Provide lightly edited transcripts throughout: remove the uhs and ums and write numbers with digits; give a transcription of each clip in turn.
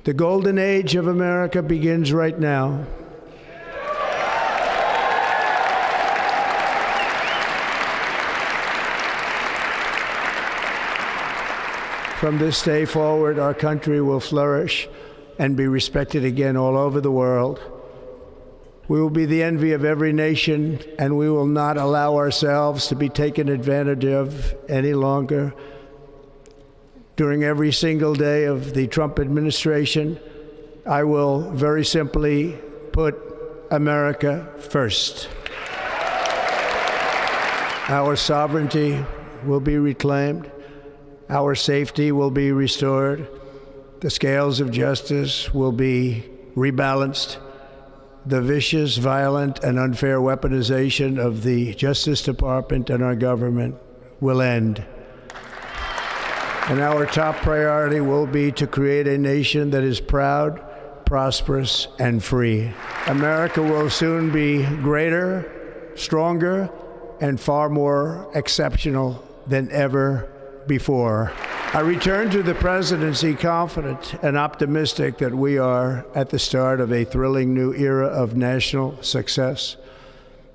The golden age of America begins right now. From this day forward, our country will flourish and be respected again all over the world. We will be the envy of every nation, and we will not allow ourselves to be taken advantage of any longer. During every single day of the Trump administration, I will very simply put America first. Our sovereignty will be reclaimed. Our safety will be restored. The scales of justice will be rebalanced. The vicious, violent, and unfair weaponization of the Justice Department and our government will end. And our top priority will be to create a nation that is proud, prosperous, and free. America will soon be greater, stronger, and far more exceptional than ever before. I return to the presidency confident and optimistic that we are at the start of a thrilling new era of national success.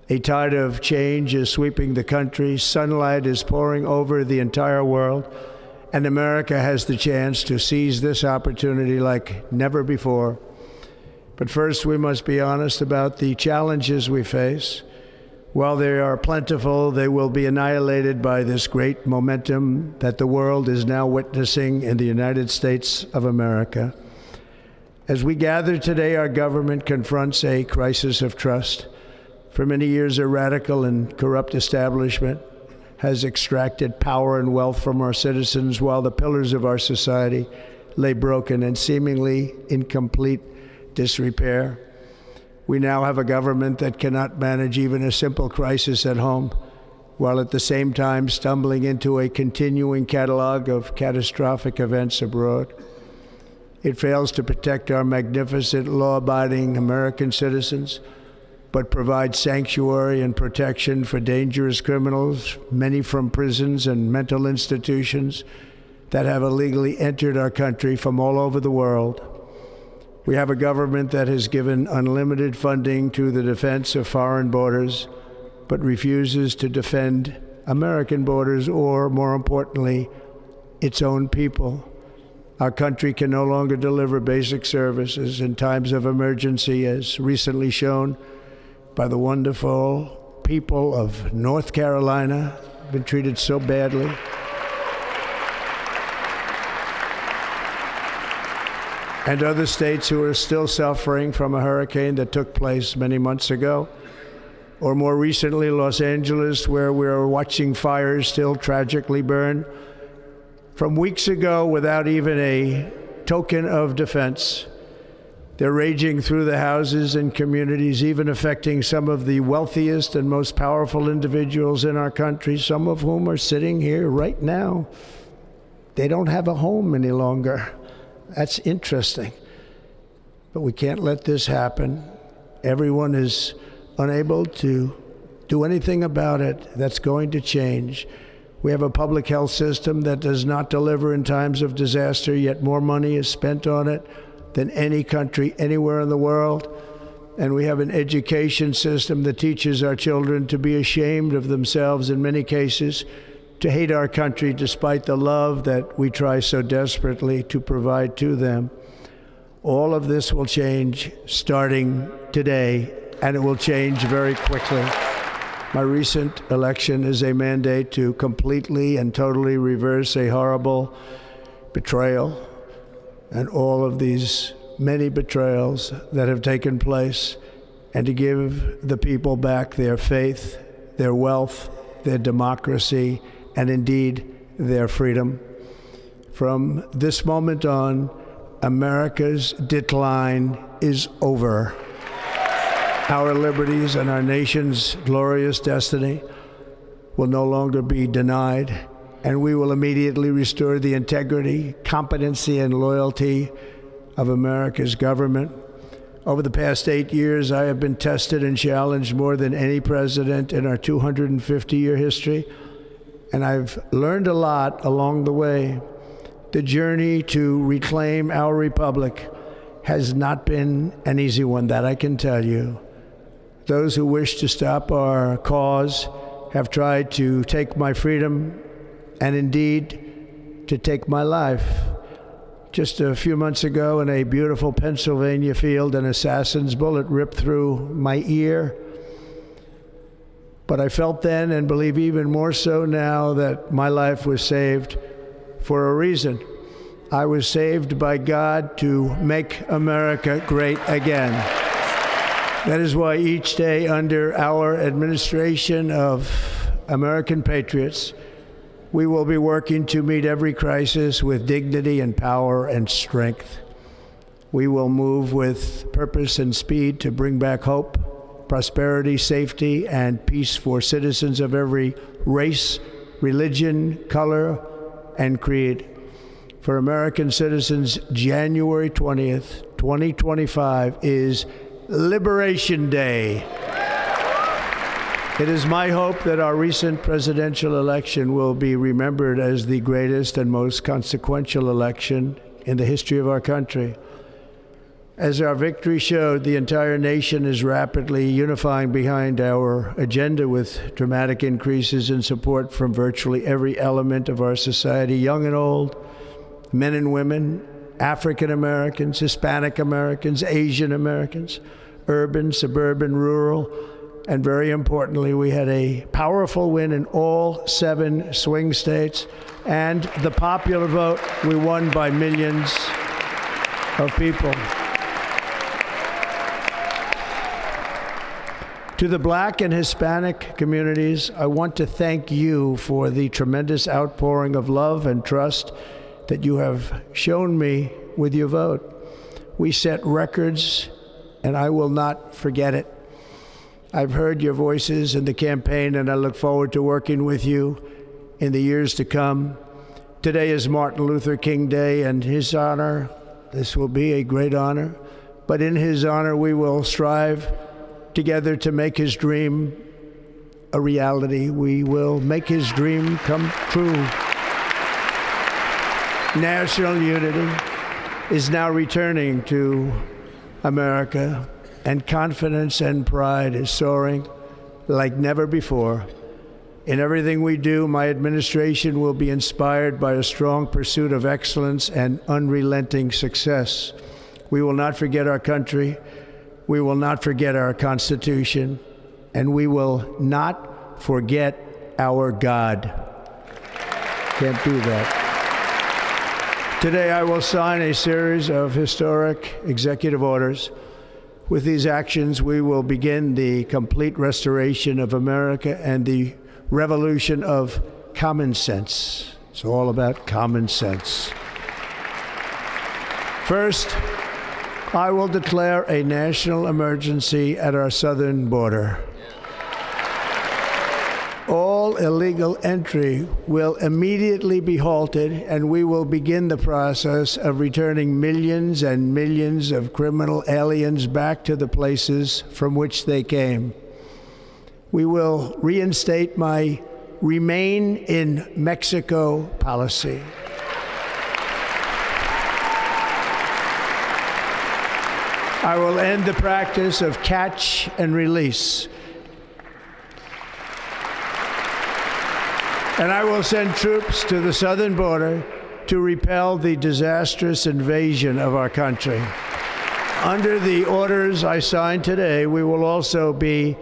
A tide of change is sweeping the country, sunlight is pouring over the entire world, and America has the chance to seize this opportunity like never before. But first, we must be honest about the challenges we face. While they are plentiful, they will be annihilated by this great momentum that the world is now witnessing in the United States of America. As we gather today, our government confronts a crisis of trust. For many years, a radical and corrupt establishment has extracted power and wealth from our citizens while the pillars of our society lay broken and seemingly in complete disrepair. We now have a government that cannot manage even a simple crisis at home, while at the same time stumbling into a continuing catalog of catastrophic events abroad. It fails to protect our magnificent, law-abiding American citizens, but provides sanctuary and protection for dangerous criminals, many from prisons and mental institutions that have illegally entered our country from all over the world. We have a government that has given unlimited funding to the defense of foreign borders, but refuses to defend American borders or, more importantly, its own people. Our country can no longer deliver basic services in times of emergency, as recently shown by the wonderful people of North Carolina, been treated so badly. And other states who are still suffering from a hurricane that took place many months ago. Or more recently, Los Angeles, where we're watching fires still tragically burn from weeks ago without even a token of defense. They're raging through the houses and communities, even affecting some of the wealthiest and most powerful individuals in our country, some of whom are sitting here right now. They don't have a home any longer. That's interesting. But we can't let this happen. Everyone is unable to do anything about it. That's going to change. We have a public health system that does not deliver in times of disaster, yet more money is spent on it than any country anywhere in the world. And we have an education system that teaches our children to be ashamed of themselves in many cases, to hate our country despite the love that we try so desperately to provide to them. All of this will change starting today, and it will change very quickly. My recent election is a mandate to completely and totally reverse a horrible betrayal and all of these many betrayals that have taken place, and to give the people back their faith, their wealth, their democracy, and indeed their freedom. From this moment on, America's decline is over. Our liberties and our nation's glorious destiny will no longer be denied, and we will immediately restore the integrity, competency, and loyalty of America's government. Over the past 8 years, I have been tested and challenged more than any president in our 250-year history, and I've learned a lot along the way. The journey to reclaim our republic has not been an easy one, that I can tell you. Those who wish to stop our cause have tried to take my freedom and indeed to take my life. Just a few months ago in a beautiful Pennsylvania field, an assassin's bullet ripped through my ear. But I felt then, and believe even more so now, that my life was saved for a reason. I was saved by God to make America great again. That is why each day under our administration of American patriots, we will be working to meet every crisis with dignity and power and strength. We will move with purpose and speed to bring back hope, prosperity, safety, and peace for citizens of every race, religion, color, and creed. For American citizens, January 20th, 2025 is Liberation Day. It is my hope that our recent presidential election will be remembered as the greatest and most consequential election in the history of our country. As our victory showed, the entire nation is rapidly unifying behind our agenda with dramatic increases in support from virtually every element of our society, young and old, men and women, African Americans, Hispanic Americans, Asian Americans, urban, suburban, rural, and very importantly, we had a powerful win in all 7 swing states, and the popular vote, we won by millions of people. To the Black and Hispanic communities, I want to thank you for the tremendous outpouring of love and trust that you have shown me with your vote. We set records, and I will not forget it. I've heard your voices in the campaign, and I look forward to working with you in the years to come. Today is Martin Luther King Day, and his honor, this will be a great honor, but in his honor we will strive together to make his dream a reality. We will make his dream come true. National unity is now returning to America, and confidence and pride is soaring like never before. In everything we do, my administration will be inspired by a strong pursuit of excellence and unrelenting success. We will not forget our country, we will not forget our Constitution, and we will not forget our God. Can't do that. Today I will sign a series of historic executive orders. With these actions, we will begin the complete restoration of America and the revolution of common sense. It's all about common sense. First, I will declare a national emergency at our southern border. All illegal entry will immediately be halted, and we will begin the process of returning millions and millions of criminal aliens back to the places from which they came. We will reinstate my Remain in Mexico policy. I will end the practice of catch and release. And I will send troops to the southern border to repel the disastrous invasion of our country. Under the orders I signed today, we will also be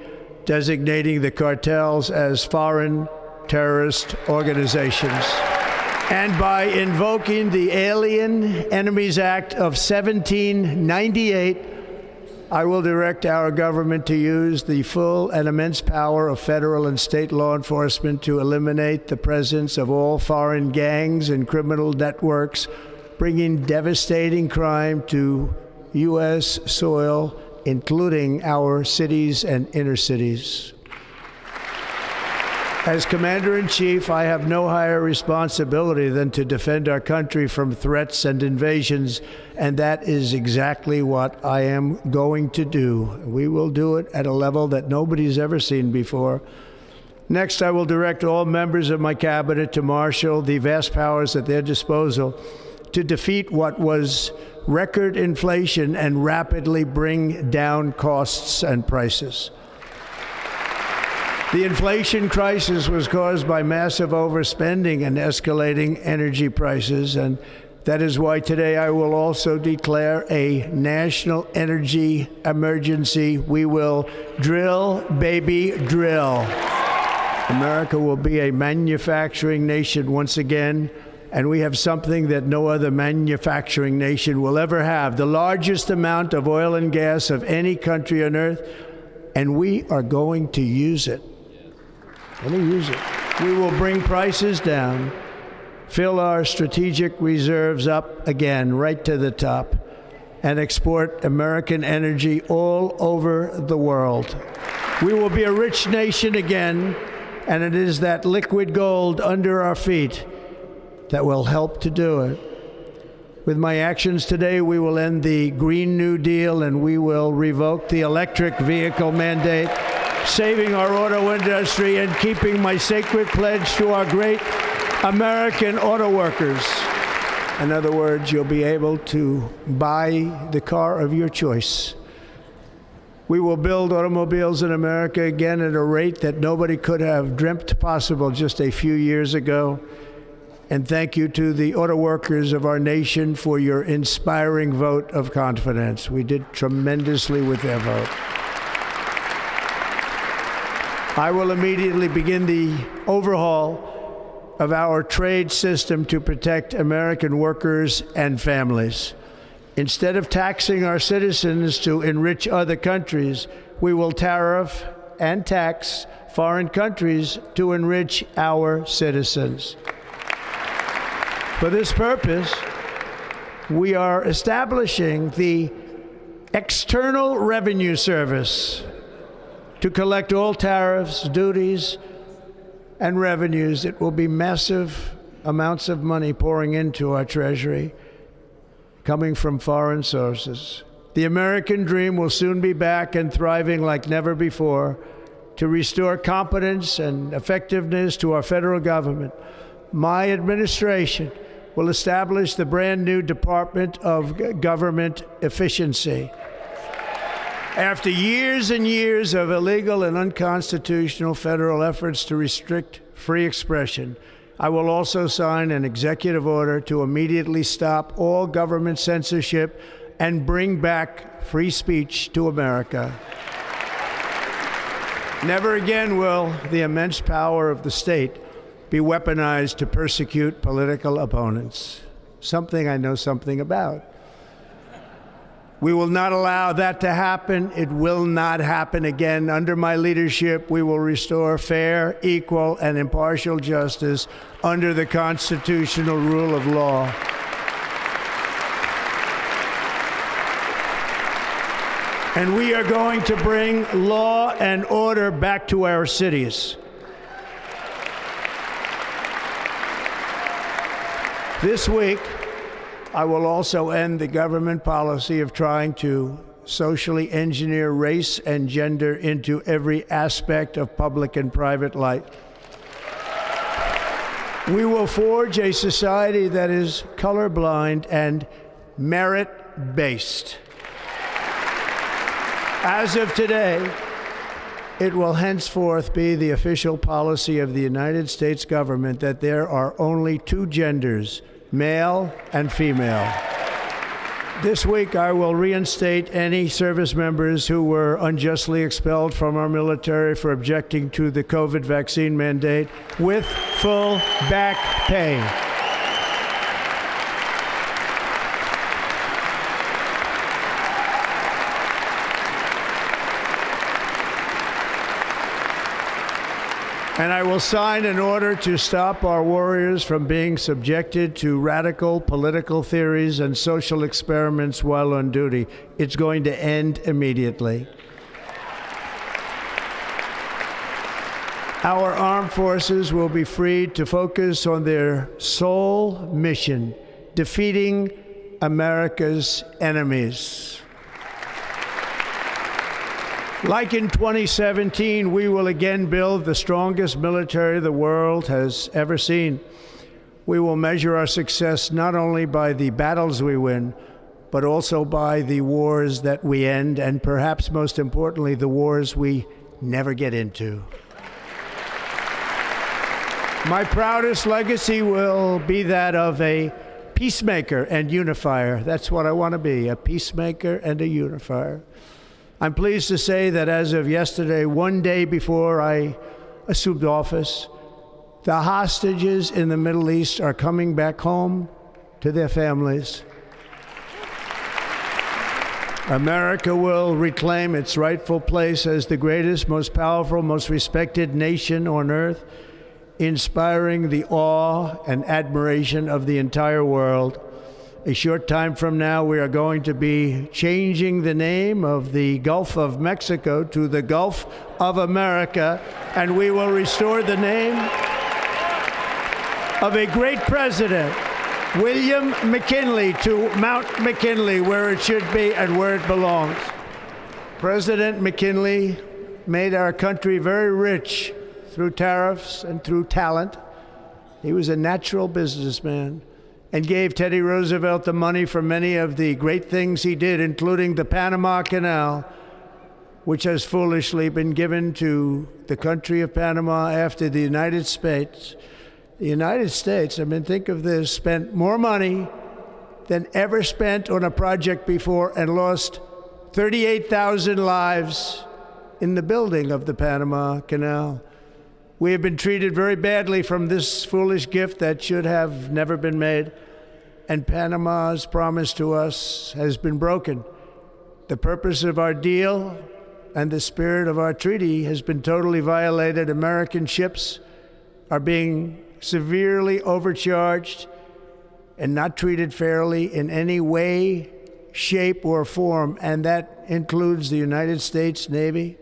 designating the cartels as foreign terrorist organizations. And by invoking the Alien Enemies Act of 1798, I will direct our government to use the full and immense power of federal and state law enforcement to eliminate the presence of all foreign gangs and criminal networks, bringing devastating crime to U.S. soil, including our cities and inner cities. As Commander-in-Chief, I have no higher responsibility than to defend our country from threats and invasions, and that is exactly what I am going to do. We will do it at a level that nobody's ever seen before. Next, I will direct all members of my cabinet to marshal the vast powers at their disposal to defeat what was record inflation and rapidly bring down costs and prices. The inflation crisis was caused by massive overspending and escalating energy prices, and that is why today I will also declare a national energy emergency. We will drill, baby, drill. America will be a manufacturing nation once again, and we have something that no other manufacturing nation will ever have, the largest amount of oil and gas of any country on earth, and we are going to use it. We will bring prices down, fill our strategic reserves up again, right to the top, and export American energy all over the world. We will be a rich nation again, and it is that liquid gold under our feet that will help to do it. With my actions today, we will end the Green New Deal, and we will revoke the electric vehicle mandate, saving our auto industry and keeping my sacred pledge to our great American auto workers. In other words, you'll be able to buy the car of your choice. We will build automobiles in America again at a rate that nobody could have dreamt possible just a few years ago. And thank you to the auto workers of our nation for your inspiring vote of confidence. We did tremendously with their vote. I will immediately begin the overhaul of our trade system to protect American workers and families. Instead of taxing our citizens to enrich other countries, we will tariff and tax foreign countries to enrich our citizens. For this purpose, we are establishing the External Revenue Service to collect all tariffs, duties, and revenues. It will be massive amounts of money pouring into our treasury, coming from foreign sources. The American dream will soon be back and thriving like never before to restore competence and effectiveness to our federal government. My administration will establish the brand new Department of Government Efficiency. After years and years of illegal and unconstitutional federal efforts to restrict free expression, I will also sign an executive order to immediately stop all government censorship and bring back free speech to America. Never again will the immense power of the state be weaponized to persecute political opponents, something I know something about. We will not allow that to happen. It will not happen again. Under my leadership, we will restore fair, equal, and impartial justice under the constitutional rule of law. And we are going to bring law and order back to our cities. This week, I will also end the government policy of trying to socially engineer race and gender into every aspect of public and private life. We will forge a society that is colorblind and merit-based. As of today, it will henceforth be the official policy of the United States government that there are only two genders, male and female. This week, I will reinstate any service members who were unjustly expelled from our military for objecting to the COVID vaccine mandate with full back pay. And I will sign an order to stop our warriors from being subjected to radical political theories and social experiments while on duty. It's going to end immediately. Our armed forces will be freed to focus on their sole mission, defeating America's enemies. Like in 2017, we will again build the strongest military the world has ever seen. We will measure our success not only by the battles we win, but also by the wars that we end, and perhaps most importantly, the wars we never get into. My proudest legacy will be that of a peacemaker and unifier. That's what I want to be, a peacemaker and a unifier. I'm pleased to say that as of yesterday, one day before I assumed office, the hostages in the Middle East are coming back home to their families. America will reclaim its rightful place as the greatest, most powerful, most respected nation on earth, inspiring the awe and admiration of the entire world. A short time from now, we are going to be changing the name of the Gulf of Mexico to the Gulf of America, and we will restore the name of a great president, William McKinley, to Mount McKinley, where it should be and where it belongs. President McKinley made our country very rich through tariffs and through talent. He was a natural businessman and gave Teddy Roosevelt the money for many of the great things he did, including the Panama Canal, which has foolishly been given to the country of Panama after the United States. The United States, I mean, think of this, spent more money than ever spent on a project before and lost 38,000 lives in the building of the Panama Canal. We have been treated very badly from this foolish gift that should have never been made, and Panama's promise to us has been broken. The purpose of our deal and the spirit of our treaty has been totally violated. American ships are being severely overcharged and not treated fairly in any way, shape, or form, and that includes the United States Navy.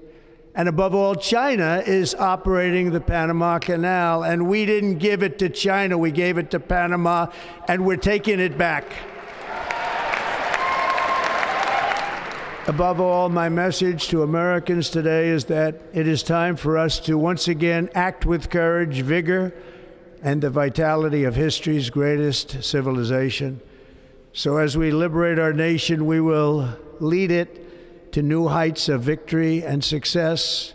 And above all, China is operating the Panama Canal, and we didn't give it to China, we gave it to Panama, and we're taking it back. Above all, my message to Americans today is that it is time for us to once again act with courage, vigor, and the vitality of history's greatest civilization. So as we liberate our nation, we will lead it to new heights of victory and success.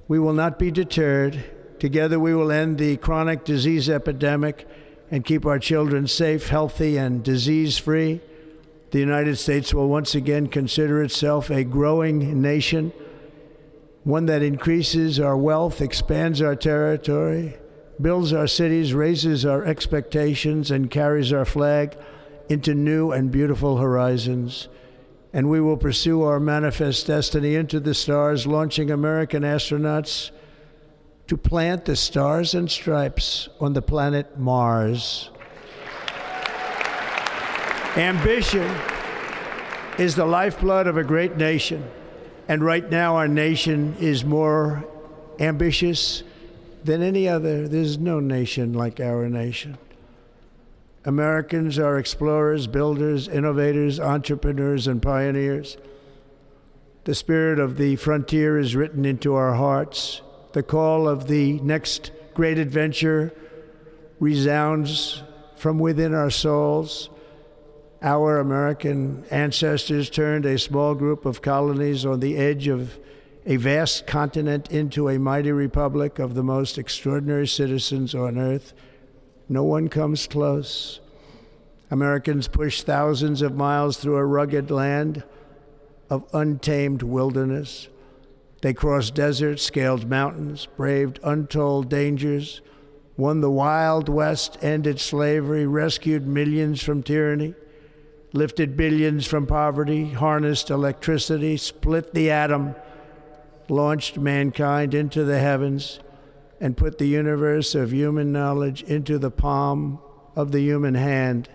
We will not be deterred. Together we will end the chronic disease epidemic and keep our children safe, healthy, and disease-free. The United States will once again consider itself a growing nation, one that increases our wealth, expands our territory, builds our cities, raises our expectations, and carries our flag into new and beautiful horizons. And we will pursue our manifest destiny into the stars, launching American astronauts to plant the stars and stripes on the planet Mars. Ambition is the lifeblood of a great nation, and right now our nation is more ambitious than any other. There's no nation like our nation. Americans are explorers, builders, innovators, entrepreneurs, and pioneers. The spirit of the frontier is written into our hearts. The call of the next great adventure resounds from within our souls. Our American ancestors turned a small group of colonies on the edge of a vast continent into a mighty republic of the most extraordinary citizens on earth. No one comes close. Americans pushed thousands of miles through a rugged land of untamed wilderness. They crossed deserts, scaled mountains, braved untold dangers, won the Wild West, ended slavery, rescued millions from tyranny, lifted billions from poverty, harnessed electricity, split the atom, launched mankind into the heavens, and put the universe of human knowledge into the palm of the human hand.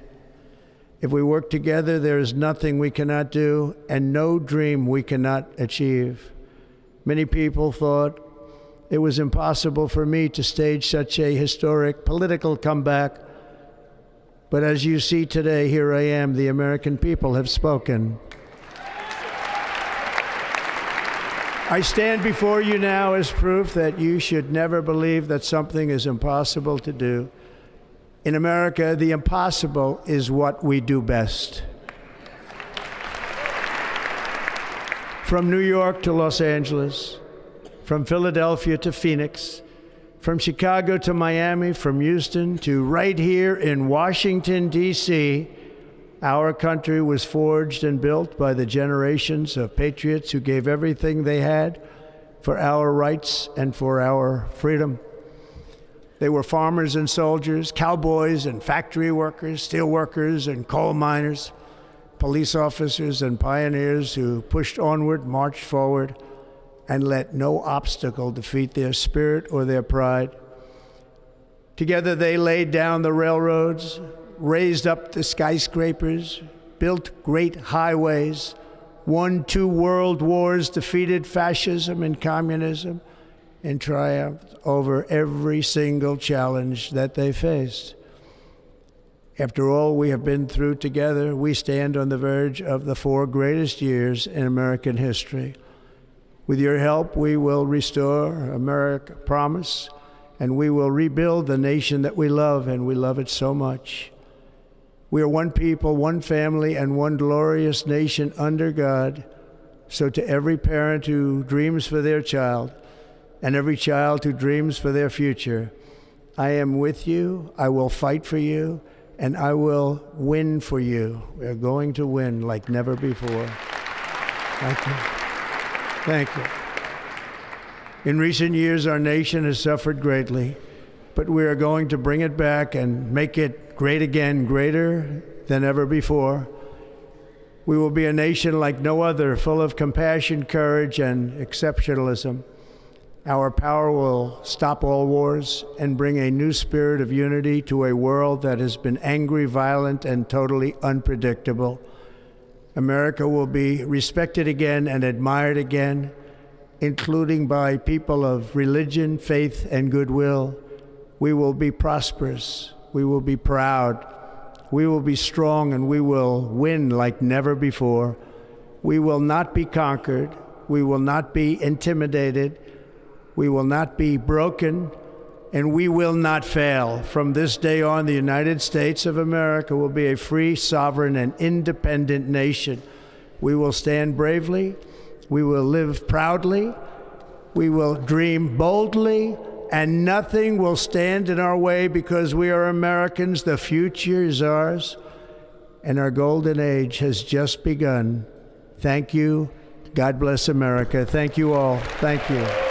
If we work together, there is nothing we cannot do and no dream we cannot achieve. Many people thought it was impossible for me to stage such a historic political comeback. But as you see today, here I am. The American people have spoken. I stand before you now as proof that you should never believe that something is impossible to do. In America, the impossible is what we do best. From New York to Los Angeles, from Philadelphia to Phoenix, from Chicago to Miami, from Houston to right here in Washington, D.C., our country was forged and built by the generations of patriots who gave everything they had for our rights and for our freedom. They were farmers and soldiers, cowboys and factory workers, steel workers and coal miners, police officers and pioneers who pushed onward, marched forward, and let no obstacle defeat their spirit or their pride. Together they laid down the railroads, raised up the skyscrapers, built great highways, won 2 world wars, defeated fascism and communism, and triumphed over every single challenge that they faced. After all we have been through together, we stand on the verge of the 4 greatest years in American history. With your help, we will restore America promise, and we will rebuild the nation that we love, and we love it so much. We are one people, one family, and one glorious nation under God. So to every parent who dreams for their child, and every child who dreams for their future, I am with you, I will fight for you, and I will win for you. We are going to win like never before. Thank you. Thank you. In recent years, our nation has suffered greatly, but we are going to bring it back and make it great again, greater than ever before. We will be a nation like no other, full of compassion, courage, and exceptionalism. Our power will stop all wars and bring a new spirit of unity to a world that has been angry, violent, and totally unpredictable. America will be respected again and admired again, including by people of religion, faith, and goodwill. We will be prosperous. We will be proud. We will be strong, and we will win like never before. We will not be conquered. We will not be intimidated. We will not be broken, and we will not fail. From this day on, the United States of America will be a free, sovereign, and independent nation. We will stand bravely. We will live proudly. We will dream boldly, and nothing will stand in our way because we are Americans. The future is ours, and our golden age has just begun. Thank you. God bless America. Thank you all. Thank you.